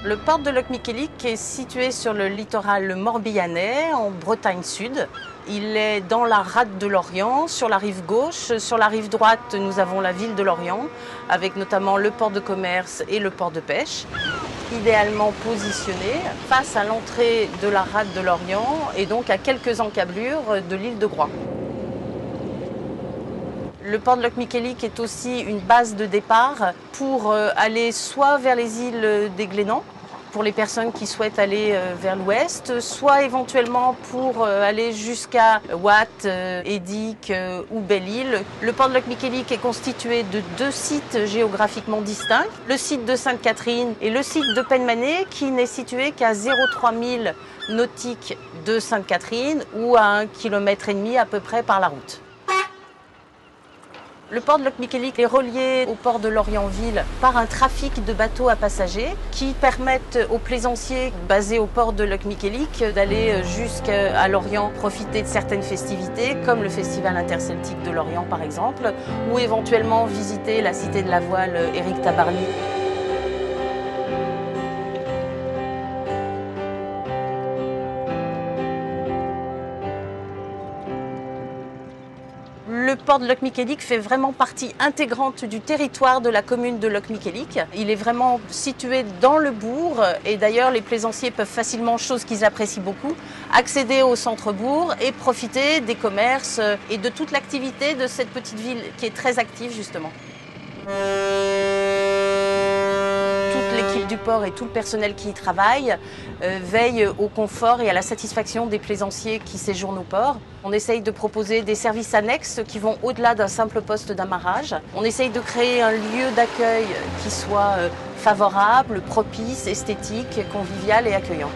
Le port de Locmiquélic est situé sur le littoral morbihanais, en Bretagne Sud. Il est dans la rade de Lorient, sur la rive gauche. Sur la rive droite, nous avons la ville de Lorient, avec notamment le port de commerce et le port de pêche. Idéalement positionné face à l'entrée de la rade de Lorient et donc à quelques encablures de l'île de Groix. Le port de Locmiquélic est aussi une base de départ pour aller soit vers les îles des Glénans, pour les personnes qui souhaitent aller vers l'ouest, soit éventuellement pour aller jusqu'à Watt, Edic ou Belle-Île. Le port de Locmiquélic est constitué de deux sites géographiquement distincts, le site de Sainte-Catherine et le site de Penmanet, qui n'est situé qu'à 0,3 milles nautiques de Sainte-Catherine ou à 1,5 km à peu près par la route. Le port de Locmiquélic est relié au port de Lorient-Ville par un trafic de bateaux à passagers qui permettent aux plaisanciers basés au port de Locmiquélic d'aller jusqu'à Lorient profiter de certaines festivités comme le Festival interceltique de Lorient par exemple, ou éventuellement visiter la cité de la voile Éric Tabarly. Le port de Locmiquélic fait vraiment partie intégrante du territoire de la commune de Locmiquélic. Il est vraiment situé dans le bourg et d'ailleurs les plaisanciers peuvent facilement, chose qu'ils apprécient beaucoup, accéder au centre-bourg et profiter des commerces et de toute l'activité de cette petite ville qui est très active justement. L'équipe du port et tout le personnel qui y travaille veille au confort et à la satisfaction des plaisanciers qui séjournent au port. On essaye de proposer des services annexes qui vont au-delà d'un simple poste d'amarrage. On essaye de créer un lieu d'accueil qui soit favorable, propice, esthétique, convivial et accueillant.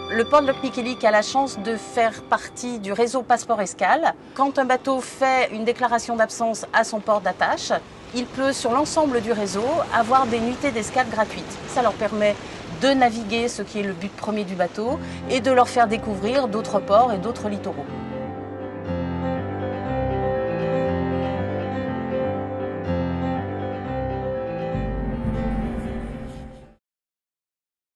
Le port de Locmiquélic a la chance de faire partie du réseau Passeport Escale. Quand un bateau fait une déclaration d'absence à son port d'attache, il peut, sur l'ensemble du réseau, avoir des nuitées d'escale gratuites. Ça leur permet de naviguer, ce qui est le but premier du bateau, et de leur faire découvrir d'autres ports et d'autres littoraux.